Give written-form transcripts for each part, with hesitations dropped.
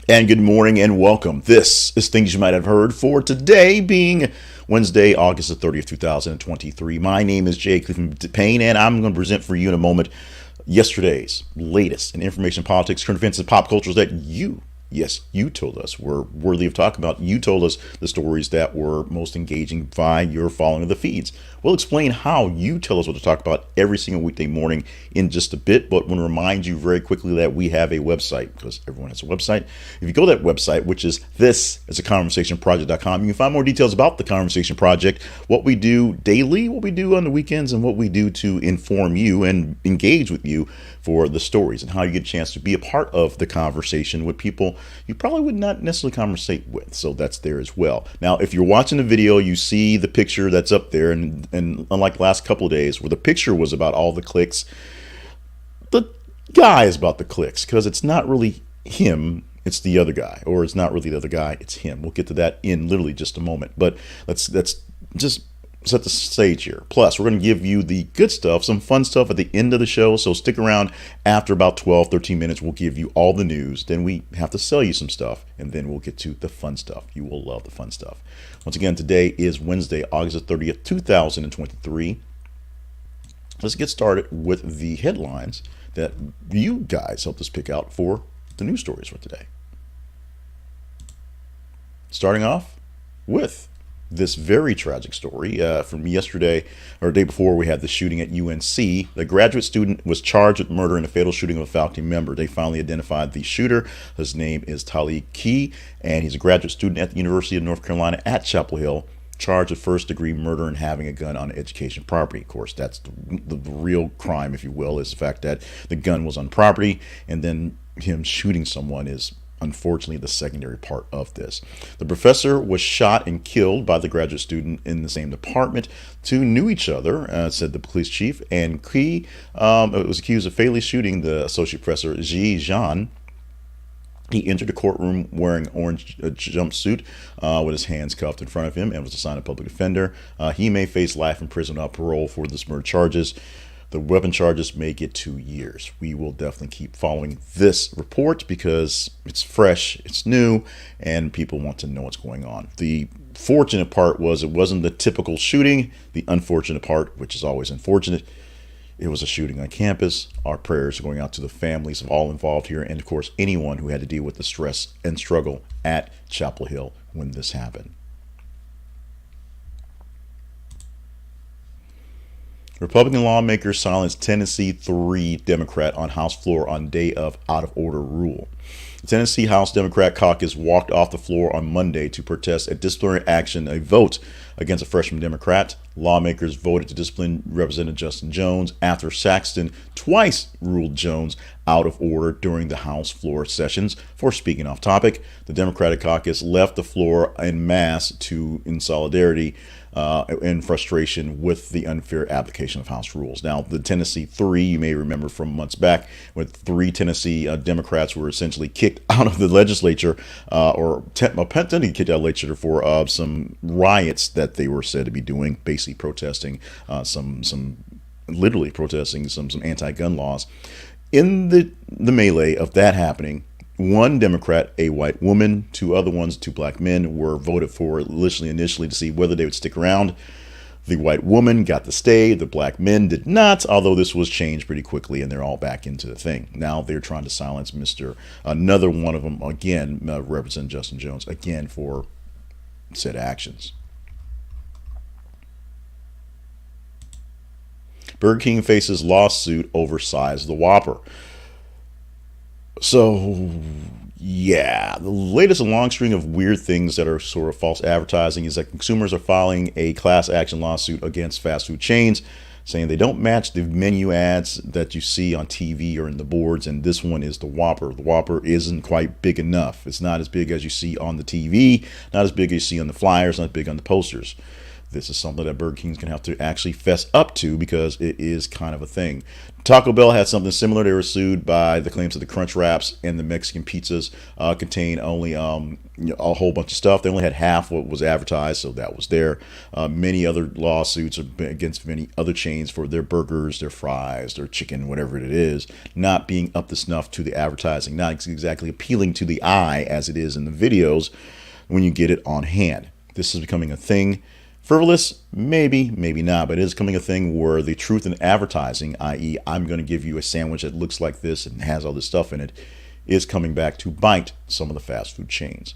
And good morning and welcome. This is Things You Might Have Heard for today being Wednesday, August the 30th, 2023. My name is Jay Cleveland Payne, and I'm going to present for you in a moment yesterday's latest in information, politics, current events, and pop cultures that you told us were worthy of talking about. You told us the stories that were most engaging by your following of the feeds. We'll explain how you tell us what to talk about every single weekday morning in just a bit, but I want to remind you very quickly that we have a website, because everyone has a website. If you go to that website, which is conversationproject.com, you can find more details about the Conversation Project, what we do daily, what we do on the weekends, and what we do to inform you and engage with you for the stories, and how you get a chance to be a part of the conversation with people you probably would not necessarily conversate with. So that's there as well. Now, if you're watching the video, you see the picture that's up there, and unlike the last couple of days where the picture was about all the clicks, the guy is about the clicks, because it's not really him, it's the other guy, or it's not really the other guy, it's him. We'll get to that in literally just a moment, but let's just set the stage here. Plus, we're going to give you the good stuff, some fun stuff at the end of the show, so stick around. After about 12-13 minutes, we'll give you all the news, then we have to sell you some stuff, and then we'll get to the fun stuff. You will love the fun stuff. Once again, today is Wednesday, August 30th, 2023. Let's get started with the headlines that you guys helped us pick out for the news stories for today. Starting off with this very tragic story from yesterday, or the day before. We had the shooting at UNC. The graduate student was charged with murder in a fatal shooting of a faculty member. They finally identified the shooter. His name is Taliban, and he's a graduate student at the University of North Carolina at Chapel Hill, charged with first-degree murder and having a gun on education property. Of course, that's the real crime, if you will, is the fact that the gun was on property, and then him shooting someone is unfortunately the secondary part of this. The professor was shot and killed by the graduate student in the same department. Two knew each other, said the police chief, and Key was accused of fatally shooting the associate professor, Ji Zhan. He entered the courtroom wearing an orange jumpsuit with his hands cuffed in front of him and was assigned a public defender. He may face life in prison without parole for this murder charges. The weapon charges may get 2 years. We will definitely keep following this report because it's fresh, it's new, and people want to know what's going on. The fortunate part was it wasn't the typical shooting. The unfortunate part, which is always unfortunate, it was a shooting on campus. Our prayers are going out to the families of all involved here, and of course anyone who had to deal with the stress and struggle at Chapel Hill when this happened. Republican lawmakers silence Tennessee 3 Democrat on House floor on day of out-of-order rule. The Tennessee House Democrat caucus walked off the floor on Monday to protest a disciplinary action, a vote against a freshman Democrat. Lawmakers voted to discipline Representative Justin Jones after Saxton twice ruled Jones out of order during the House floor sessions for speaking off topic. The Democratic caucus left the floor en masse in solidarity in frustration with the unfair application of House rules. Now, the Tennessee 3, you may remember from months back, when 3 Tennessee Democrats were essentially kicked out of the legislature, or technically kicked out of the legislature for some riots that they were said to be doing, basically protesting literally protesting some anti-gun laws. In the melee of that happening, one Democrat, a white woman, 2 other ones, 2 black men, were voted for initially to see whether they would stick around. The white woman got to stay. The black men did not, although this was changed pretty quickly, and they're all back into the thing. Now they're trying to silence another one of them, again, Representative Justin Jones, again for said actions. Burger King faces lawsuit over size of the Whopper. So, yeah, the latest in a long string of weird things that are sort of false advertising is that consumers are filing a class action lawsuit against fast food chains, saying they don't match the menu ads that you see on TV or in the boards, and this one is the Whopper. The Whopper isn't quite big enough. It's not as big as you see on the TV, not as big as you see on the flyers, not big on the posters. This is something that Burger King's going to have to actually fess up to because it is kind of a thing. Taco Bell had something similar. They were sued by the claims that the Crunch Wraps and the Mexican pizzas contain only a whole bunch of stuff. They only had half what was advertised, so that was there. Many other lawsuits against many other chains for their burgers, their fries, their chicken, whatever it is, not being up to snuff to the advertising, not exactly appealing to the eye as it is in the videos when you get it on hand. This is becoming a thing. Frivolous? Maybe, maybe not, but it is becoming a thing where the truth in advertising, i.e. I'm going to give you a sandwich that looks like this and has all this stuff in it, is coming back to bite some of the fast food chains.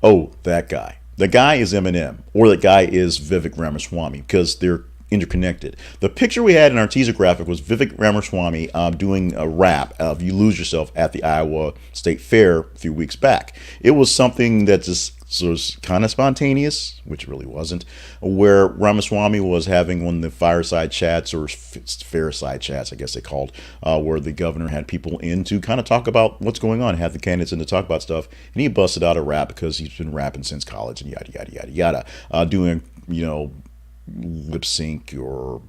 Oh, that guy. The guy is Eminem, or that guy is Vivek Ramaswamy, because they're interconnected. The picture we had in our teaser graphic was Vivek Ramaswamy doing a rap of "You Lose Yourself" at the Iowa State Fair a few weeks back. It was something that just was kind of spontaneous, which really wasn't, where Ramaswamy was having one of the fireside chats, or fairside chats, I guess they called, where the governor had people in to kind of talk about what's going on, have the candidates in to talk about stuff, and he busted out a rap because he's been rapping since college and yada, yada, yada, yada, doing, lip sync or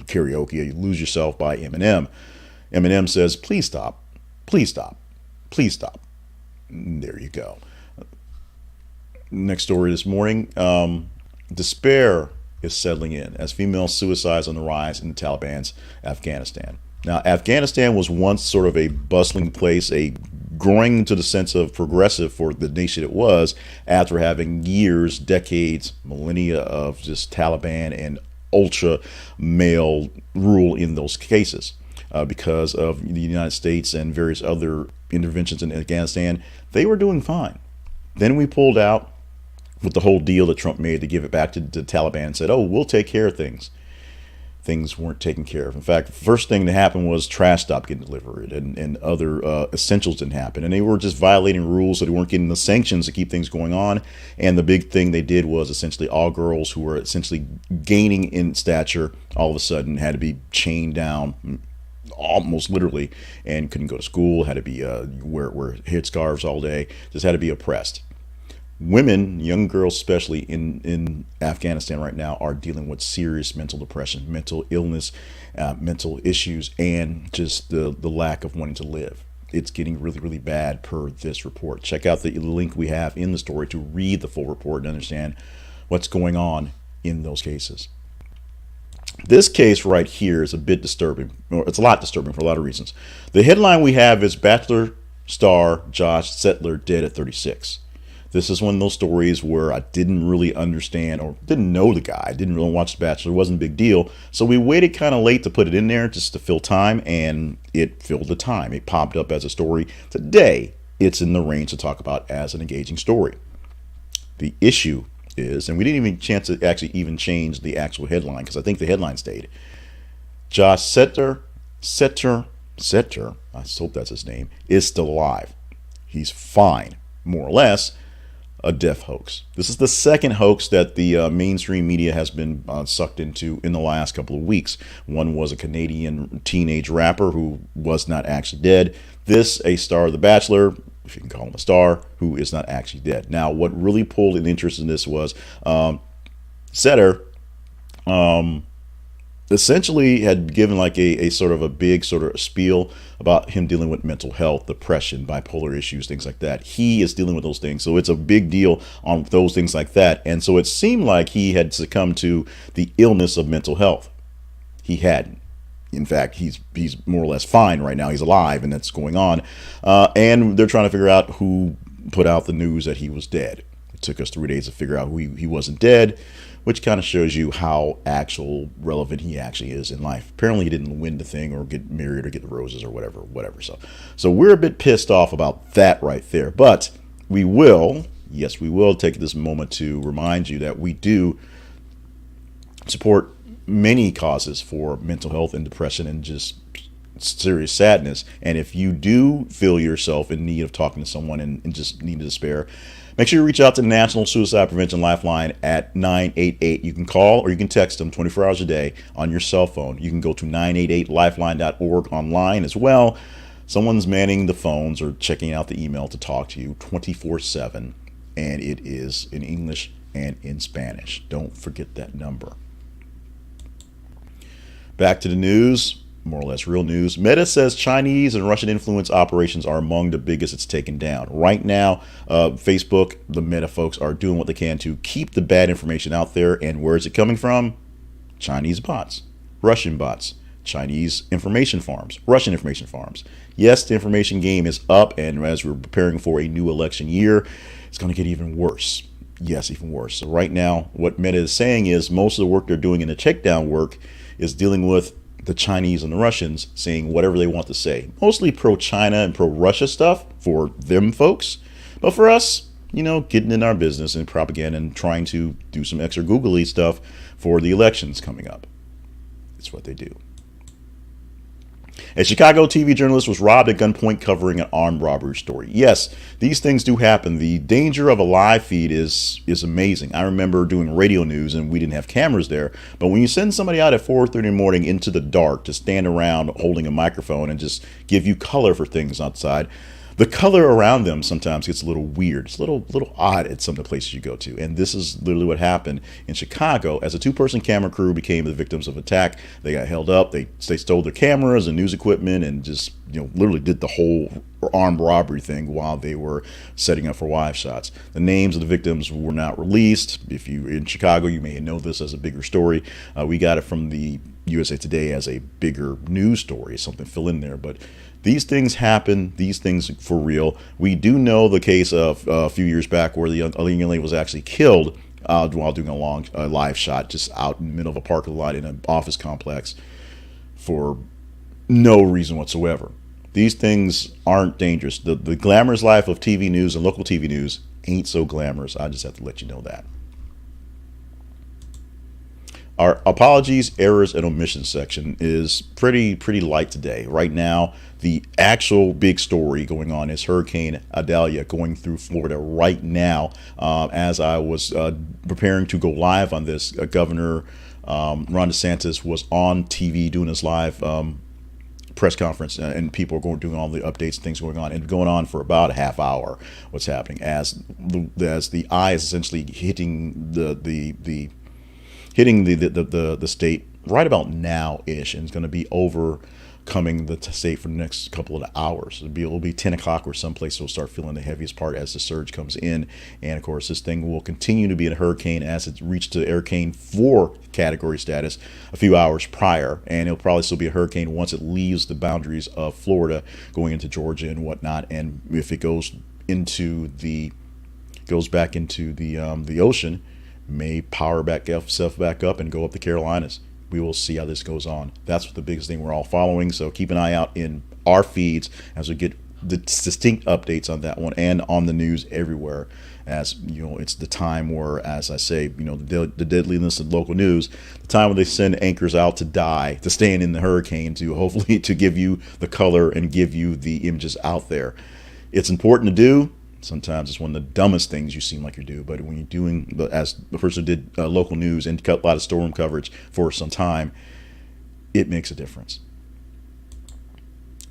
karaoke. You Lose Yourself by Eminem. Eminem says, please stop, please stop, please stop. And there you go. Next story this morning, despair is settling in as female suicides on the rise in the Taliban's Afghanistan. Now, Afghanistan was once sort of a bustling place, a growing to the sense of progressive for the nation it was, after having years, decades, millennia of just Taliban and ultra male rule in those cases. Because of the United States and various other interventions in Afghanistan, they were doing fine. Then we pulled out with the whole deal that Trump made to give it back to the Taliban and said, oh, we'll take care of things. Things weren't taken care of. In fact, the first thing that happened was trash stopped getting delivered and other essentials didn't happen. And they were just violating rules, so they weren't getting the sanctions to keep things going on. And the big thing they did was essentially all girls who were essentially gaining in stature all of a sudden had to be chained down, almost literally, and couldn't go to school, had to be wear headscarves all day, just had to be oppressed. Women, young girls especially in Afghanistan right now, are dealing with serious mental depression, mental illness, mental issues, and just the lack of wanting to live. It's getting really, really bad per this report. Check out the link we have in the story to read the full report and understand what's going on in those cases. This case right here is a bit disturbing, or it's a lot disturbing for a lot of reasons. The headline we have is Bachelor star Josh Seiter dead at 36. This is one of those stories where I didn't really understand or didn't know the guy. I didn't really watch The Bachelor. It wasn't a big deal. So we waited kind of late to put it in there just to fill time, and it filled the time. It popped up as a story. Today, it's in the range to talk about as an engaging story. The issue is, and we didn't even chance to actually even change the actual headline because I think the headline stayed. Josh Seiter, I hope that's his name, is still alive. He's fine, more or less. A death hoax. This is the second hoax that the mainstream media has been sucked into in the last couple of weeks. One was a Canadian teenage rapper who was not actually dead. This, a star of The Bachelor, if you can call him a star, who is not actually dead. Now, what really pulled an interest in this was Seiter essentially had given like a sort of a big sort of spiel about him dealing with mental health, depression, bipolar issues, things like that. He is dealing with those things. So it's a big deal on those things like that. And so it seemed like he had succumbed to the illness of mental health. He hadn't. In fact, he's more or less fine right now. He's alive, and that's going on. And they're trying to figure out who put out the news that he was dead. It took us 3 days to figure out who he wasn't dead, which kind of shows you how actual relevant he actually is in life. Apparently he didn't win the thing or get married or get the roses or whatever. So we're a bit pissed off about that right there. But we will take this moment to remind you that we do support many causes for mental health and depression and just serious sadness. And if you do feel yourself in need of talking to someone and just need to despair, make sure you reach out to the National Suicide Prevention Lifeline at 988. You can call or you can text them 24 hours a day on your cell phone. You can go to 988lifeline.org online as well. Someone's manning the phones or checking out the email to talk to you 24/7, and it is in English and in Spanish. Don't forget that number. Back to the news, more or less real news. Meta says Chinese and Russian influence operations are among the biggest it's taken down. Right now, Facebook, the Meta folks, are doing what they can to keep the bad information out there. And where is it coming from? Chinese bots, Russian bots, Chinese information farms, Russian information farms. Yes, the information game is up, and as we're preparing for a new election year, it's going to get even worse. Yes, even worse. So right now, what Meta is saying is most of the work they're doing in the takedown work is dealing with the Chinese and the Russians saying whatever they want to say. Mostly pro-China and pro-Russia stuff for them folks. But for us, getting in our business and propaganda and trying to do some extra googly stuff for the elections coming up. It's what they do. A Chicago TV journalist was robbed at gunpoint covering an armed robbery story. Yes, these things do happen. The danger of a live feed is amazing. I remember doing radio news and we didn't have cameras there. But when you send somebody out at 4:30 in the morning into the dark to stand around holding a microphone and just give you color for things outside, the color around them sometimes gets a little weird. It's a little odd at some of the places you go to. And this is literally what happened in Chicago as a two-person camera crew became the victims of attack. They got held up. They stole their cameras and news equipment and just literally did the whole armed robbery thing while they were setting up for live shots. The names of the victims were not released. If you're in Chicago, you may know this as a bigger story. We got it from the USA Today as a bigger news story, something fill in there. But these things happen, these things for real. We do know the case of a few years back where a young lady was actually killed while doing a live shot just out in the middle of a parking lot in an office complex for no reason whatsoever. These things aren't dangerous. The glamorous life of TV news and local TV news ain't so glamorous. I just have to let you know that. Our apologies, errors, and omissions section is pretty light today. Right now, the actual big story going on is Hurricane Idalia going through Florida right now. As I was preparing to go live on this, Governor Ron DeSantis was on TV doing his live press conference, and people are doing all the updates, things going on, and going on for about a half hour. What's happening as the eye is essentially hitting the state right about now-ish, and it's going to be overcoming the state for the next couple of hours. It'll be 10 o'clock where someplace will start feeling the heaviest part as the surge comes in. And of course, this thing will continue to be a hurricane as it reached the Hurricane 4 category status a few hours prior. And it'll probably still be a hurricane once it leaves the boundaries of Florida, going into Georgia and whatnot. And if it goes back into the ocean, may power itself back up and go up the Carolinas. We will see how this goes on. That's what the biggest thing we're all following. So keep an eye out in our feeds as we get the distinct updates on that one and on the news everywhere. As it's the time where, as I say, the deadliness of local news, the time when they send anchors out to die, to stand in the hurricane, to hopefully to give you the color and give you the images out there. It's important to do. Sometimes it's one of the dumbest things you seem like you do, but when you're doing, as the person who did local news and cut a lot of storm coverage for some time, it makes a difference.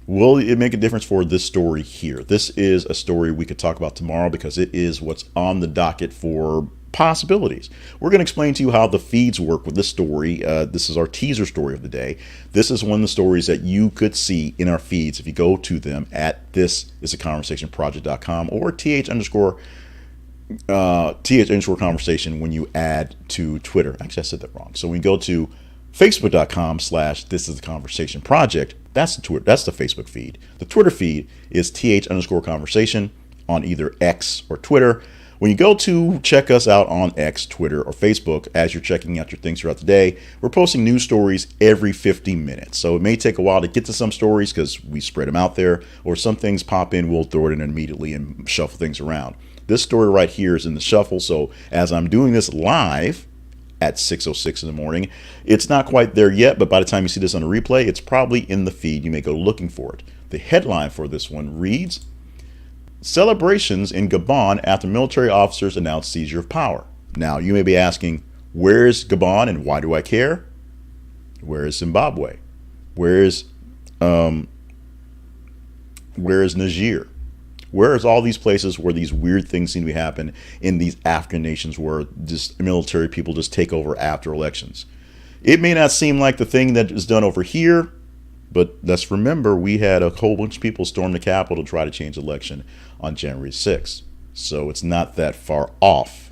Will it make a difference for this story here? This is a story we could talk about tomorrow because it is what's on the docket for possibilities. We're going to explain to you how the feeds work with this story. This is our teaser story of the day. This is one of the stories that you could see in our feeds if you go to them at thisisaconversationproject.com or th_conversation when you add to Twitter. Actually, I said that wrong. So when you go to facebook.com/thisisaconversationproject, that's the Twitter, that's the Facebook feed. The Twitter feed is th_conversation on either X or Twitter. When you go to check us out on X, Twitter, or Facebook, as you're checking out your things throughout the day, we're posting news stories every 50 minutes. So it may take a while to get to some stories because we spread them out there, or some things pop in, we'll throw it in immediately and shuffle things around. This story right here is in the shuffle. So as I'm doing this live at 6:06 in the morning, it's not quite there yet, but by the time you see this on a replay, it's probably in the feed. You may go looking for it. The headline for this one reads, "Celebrations in Gabon after military officers announce seizure of power." Now, you may be asking, where is Gabon and why do I care? Where is Zimbabwe? Where is Niger? Where is all these places where these weird things seem to happen in these African nations where just military people just take over after elections? It may not seem like the thing that is done over here, but let's remember we had a whole bunch of people storm the Capitol to try to change the election on January 6th. So it's not that far off.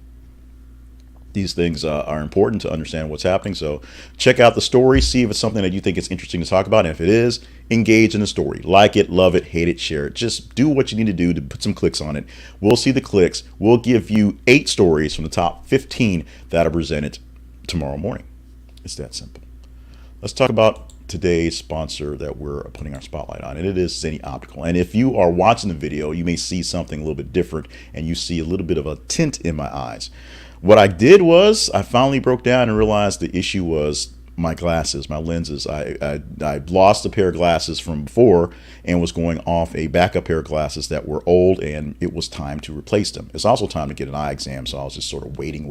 These things are important to understand what's happening. So check out the story, see if it's something that you think is interesting to talk about. And if it is, engage in the story. Like it, love it, hate it, share it. Just do what you need to do to put some clicks on it. We'll see the clicks. We'll give you 8 stories from the top 15 that are presented tomorrow morning. It's that simple. Let's talk about today's sponsor that we're putting our spotlight on, and it is Zenni Optical. And if you are watching the video, you may see something a little bit different, and you see a little bit of a tint in my eyes. What I did was I finally broke down and realized the issue was my glasses, my lenses. I lost a pair of glasses from before and was going off a backup pair of glasses that were old, and it was time to replace them. It's also time to get an eye exam, so I was just sort of waiting.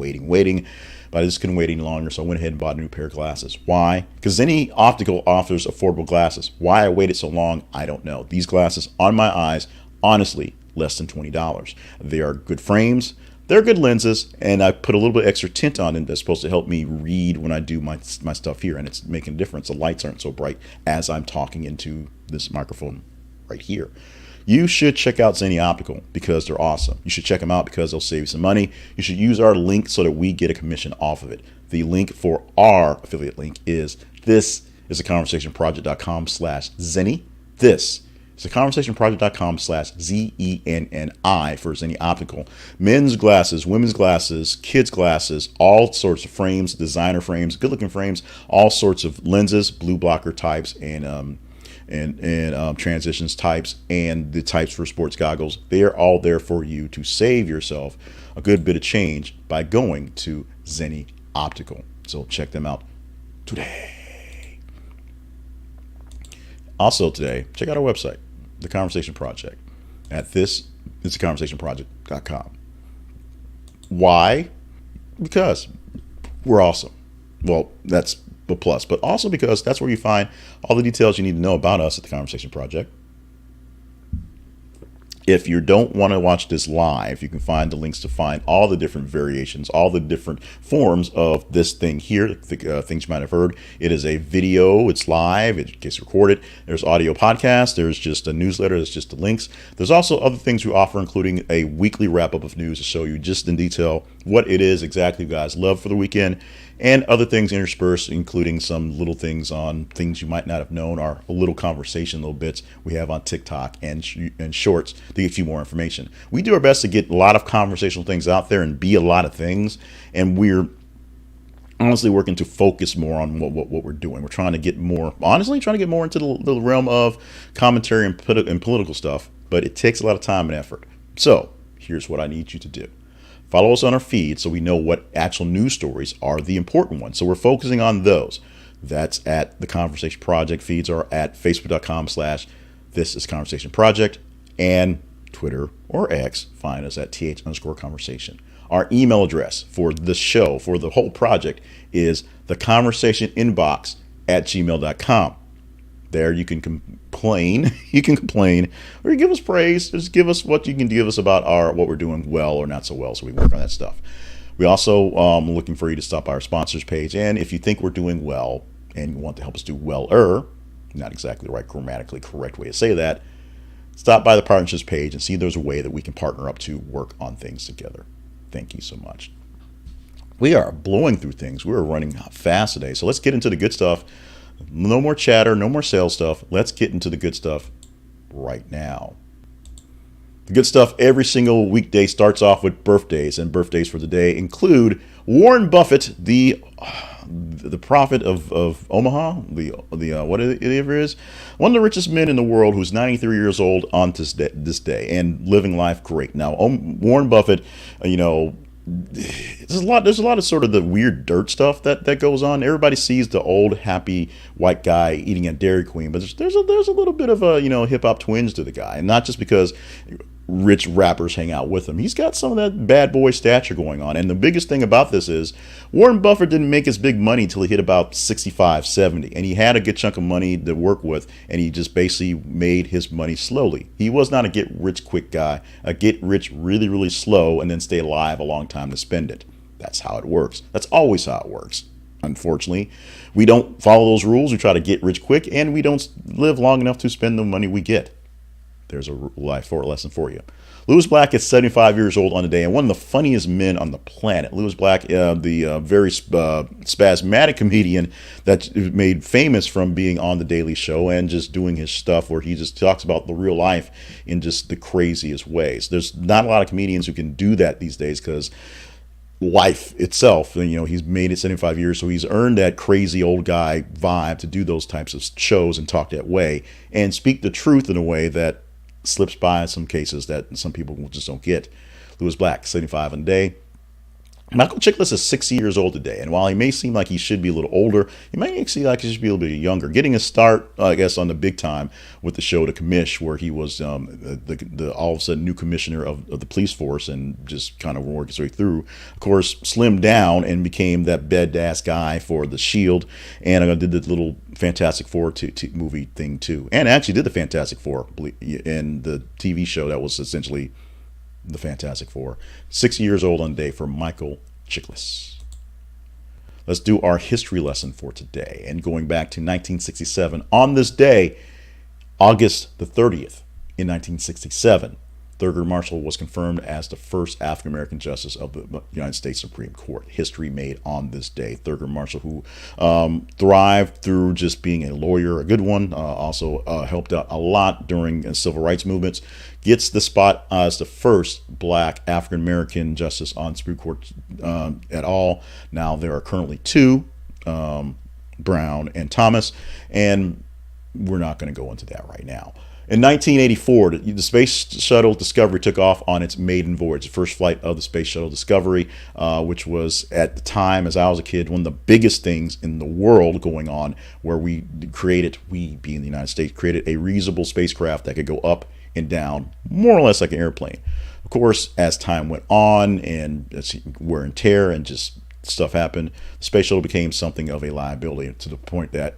But I just couldn't wait any longer, so I went ahead and bought a new pair of glasses. Why? Because Zenni Optical offers affordable glasses. Why I waited so long, I don't know. These glasses on my eyes, honestly, less than $20. They are good frames. They're good lenses, and I put a little bit extra tint on them that's supposed to help me read when I do my stuff here, and it's making a difference. The lights aren't so bright as I'm talking into this microphone right here. You should check out Zenni Optical because they're awesome. You should check them out because they'll save you some money. You should use our link so that we get a commission off of it. The link for our affiliate link is theconversationproject.com/Zenni. This is theconversationproject.com/ZENNI for Zenni Optical. Men's glasses, women's glasses, kids' glasses, all sorts of frames, designer frames, good-looking frames, all sorts of lenses, blue blocker types, and transitions types, and the types for sports goggles. They are all there for you to save yourself a good bit of change by going to Zenni Optical. So check them out today. Also today, check out our website, The Conversation Project, at theconversationproject.com. Why? Because we're awesome. Well, that's a plus, but also because that's where you find all the details you need to know about us at The Conversation Project. If you don't want to watch this live, you can find the links to find all the different variations, all the different forms of this thing here, the things you might have heard. It is a video, it's live, it gets recorded. There's audio podcast, there's just a newsletter, there's just the links. There's also other things we offer, including a weekly wrap-up of news to show you just in detail what it is exactly you guys love for the weekend, and other things interspersed, including some little things on things you might not have known, or a little conversation, little bits we have on TikTok and Shorts to get you more information. We do our best to get a lot of conversational things out there and be a lot of things, and we're honestly working to focus more on what we're doing. We're trying to get more, honestly, into the realm of commentary and political stuff, but it takes a lot of time and effort. So here's what I need you to do. Follow us on our feed so we know what actual news stories are the important ones. So we're focusing on those. That's at the Conversation Project. Feeds are at facebook.com/thisisconversationproject, and Twitter or X, find us at th_conversation. Our email address for the show, for the whole project, is theconversationinbox@gmail.com. There you can complain, or you give us praise. Just give us what you can give us about what we're doing well or not so well, so we work on that stuff. We also looking for you to stop by our sponsors page, and if you think we're doing well and you want to help us do well-er, not exactly the right grammatically correct way to say that, stop by the partnerships page and see if there's a way that we can partner up to work on things together. Thank you so much. We are blowing through things. We're running fast today, so let's get into the good stuff. No more chatter, no more sales stuff. Let's get into the good stuff right now. The good stuff every single weekday starts off with birthdays, and birthdays for today include Warren Buffett, the prophet of Omaha, whatever it is, one of the richest men in the world, who's 93 years old on this day and living life great. Now, Warren Buffett, there's a lot of sort of the weird dirt stuff that goes on. Everybody sees the old happy white guy eating at Dairy Queen, but there's a little bit of a hip hop twinge to the guy, and not just because rich rappers hang out with him. He's got some of that bad boy stature going on. And the biggest thing about this is Warren Buffett didn't make his big money till he hit about 65, 70. And he had a good chunk of money to work with, and he just basically made his money slowly. He was not a get rich quick guy, a get rich really, really slow and then stay alive a long time to spend it. That's how it works. That's always how it works. Unfortunately, we don't follow those rules. We try to get rich quick, and we don't live long enough to spend the money we get. There's a life for lesson for you. Lewis Black is 75 years old on the day, and one of the funniest men on the planet. Lewis Black, the very spasmodic comedian that's made famous from being on The Daily Show and just doing his stuff where he just talks about the real life in just the craziest ways. There's not a lot of comedians who can do that these days because life itself, he's made it 75 years, so he's earned that crazy old guy vibe to do those types of shows and talk that way and speak the truth in a way that slips by in some cases that some people just don't get. Lewis Black, 75 on the day. Michael Chiklis is 60 years old today, and while he may seem like he should be a little older, he might seem like he should be a little bit younger. Getting a start, I guess, on the big time with the show The Commish, where he was the all of a sudden new commissioner of the police force and just kind of worked his way through. Of course, slimmed down and became that badass guy for The Shield, and did the little Fantastic Four movie thing too, and actually did the Fantastic Four in the TV show that was essentially the Fantastic Four. 60 years old on the day for Michael Chiklis. Let's do our history lesson for today. And going back to 1967, on this day, August the 30th, in 1967, Thurgood Marshall was confirmed as the first African-American justice of the United States Supreme Court. History made on this day. Thurgood Marshall, who thrived through just being a lawyer, a good one, also helped out a lot during civil rights movements, gets the spot as the first black African-American justice on the Supreme Court at all. Now there are currently two, Brown and Thomas, and we're not going to go into that right now. In 1984, the Space Shuttle Discovery took off on its maiden voyage, the first flight of the Space Shuttle Discovery, which was, at the time, as I was a kid, one of the biggest things in the world going on, where we being the United States, created a reusable spacecraft that could go up and down, more or less like an airplane. Of course, as time went on and wear and tear and just stuff happened, the Space Shuttle became something of a liability to the point that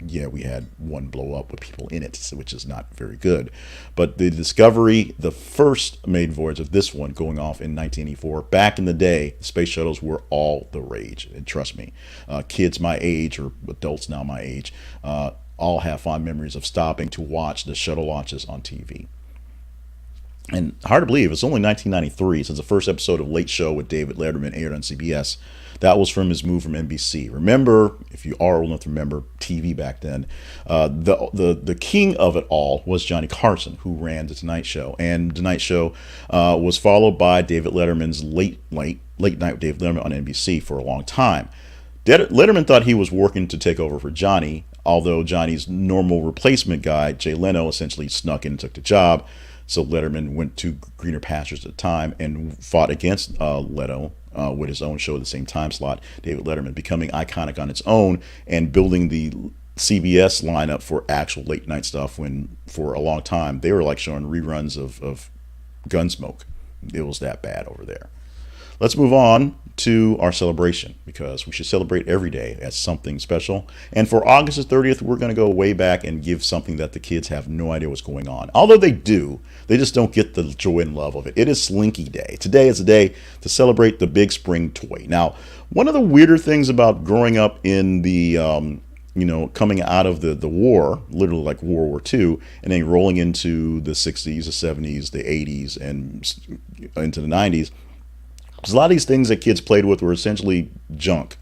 we had one blow up with people in it, which is not very good. But the Discovery, the first maiden voyage of this one going off in 1984, back in the day, space shuttles were all the rage. And trust me, kids my age, or adults now my age, all have fond memories of stopping to watch the shuttle launches on TV. And hard to believe, it's only 1993 since the first episode of Late Show with David Letterman aired on CBS. That was from his move from NBC. Remember, if you are old enough to remember TV back then, the king of it all was Johnny Carson, who ran The Tonight Show. And The Tonight Show was followed by David Letterman's Late Night with David Letterman on NBC for a long time. Letterman thought he was working to take over for Johnny, although Johnny's normal replacement guy, Jay Leno, essentially snuck in and took the job. So Letterman went to greener pastures at the time and fought against Leno with his own show at the same time slot, David Letterman, becoming iconic on its own and building the CBS lineup for actual late night stuff, when for a long time they were like showing reruns of Gunsmoke. It was that bad over there. Let's move on to our celebration, because we should celebrate every day as something special. And for August the 30th, we're going to go way back and give something that the kids have no idea what's going on. Although they do, they just don't get the joy and love of it. It is Slinky Day. Today is a day to celebrate the big spring toy. Now, one of the weirder things about growing up in the coming out of the war, literally like World War II, and then rolling into the 60s, the 70s, the 80s, and into the 90s, because a lot of these things that kids played with were essentially junk.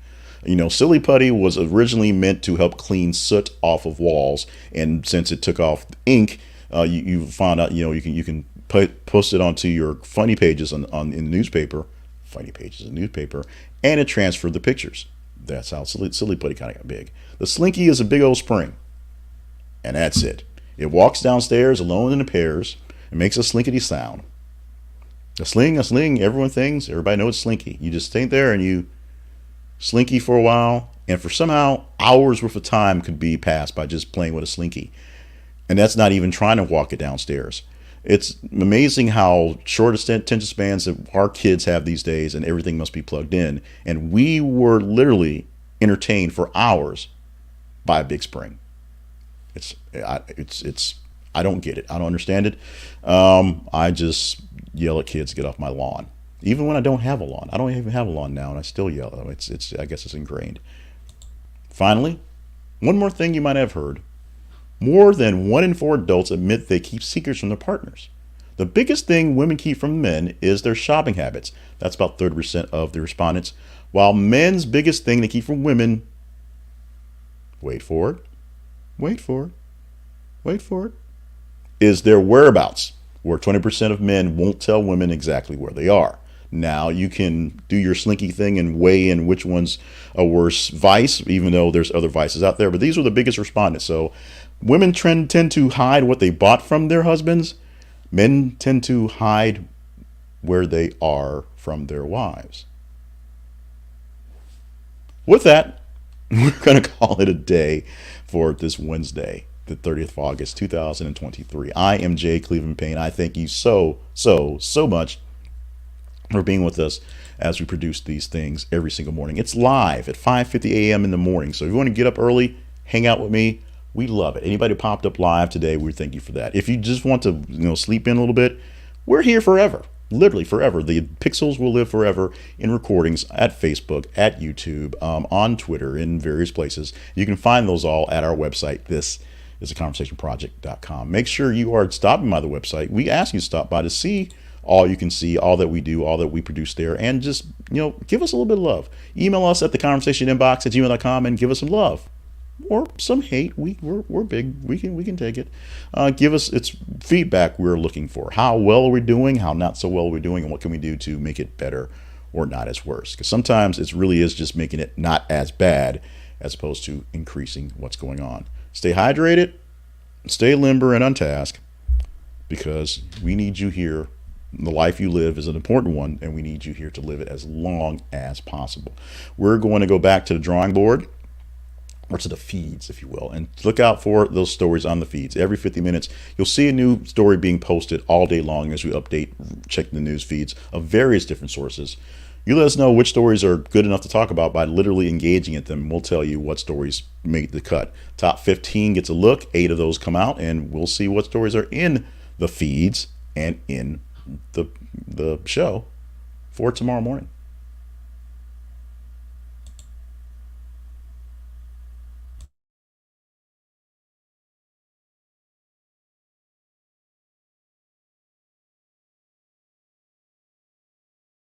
Silly putty was originally meant to help clean soot off of walls, and since it took off ink, you found out you can post it onto your funny pages in the newspaper, and it transferred the pictures. That's how silly putty kind of got big. The Slinky is a big old spring, and that's it. It walks downstairs alone in the pairs and makes a slinkity sound. A sling, everybody knows it's Slinky. You just stay there and you slinky for a while, and for somehow hours worth of time could be passed by just playing with a Slinky. And that's not even trying to walk it downstairs. It's amazing how short attention spans that our kids have these days, and everything must be plugged in. And we were literally entertained for hours by a big spring. I don't get it. I don't understand it. I just yell at kids, get off my lawn. Even when I don't have a lawn. I don't even have a lawn now, and I still yell. It's I guess it's ingrained. Finally, one more thing you might have heard. More than 1 in 4 adults admit they keep secrets from their partners. The biggest thing women keep from men is their shopping habits. That's about 30% of the respondents. While men's biggest thing they keep from women, wait for it, wait for it, wait for it, is their whereabouts, where 20% of men won't tell women exactly where they are. Now, you can do your slinky thing and weigh in which one's a worse vice, even though there's other vices out there. But these were the biggest respondents. So women tend to hide what they bought from their husbands. Men tend to hide where they are from their wives. With that, we're going to call it a day for this Wednesday, the 30th of August, 2023. I am Jay Cleveland Payne. I thank you so much for being with us as we produce these things every single morning. It's live at 5:50 a.m. in the morning. So if you want to get up early, hang out with me, we love it. Anybody who popped up live today, we thank you for that. If you just want to, sleep in a little bit, we're here forever. Literally forever. The pixels will live forever in recordings at Facebook, at YouTube, on Twitter, in various places. You can find those all at our website. This is theconversationproject.com. Make sure you are stopping by the website. We ask you to stop by to see all you can see, all that we do, all that we produce there, and just, give us a little bit of love. Email us at theconversationinbox@gmail.com and give us some love. Or some hate. We're big. We can take it. Give us its feedback we're looking for. How well are we doing? How not so well are we doing? And what can we do to make it better or not as worse? Because sometimes it really is just making it not as bad as opposed to increasing what's going on. Stay hydrated, stay limber and on task, because we need you here. The life you live is an important one, and we need you here to live it as long as possible. We're going to go back to the drawing board, or to the feeds, if you will, and look out for those stories on the feeds. Every 50 minutes, you'll see a new story being posted all day long as we update, check the news feeds of various different sources. You let us know which stories are good enough to talk about by literally engaging at them. We'll tell you what stories make the cut. Top 15 gets a look, 8 of those come out, and we'll see what stories are in the feeds and in the show for tomorrow morning.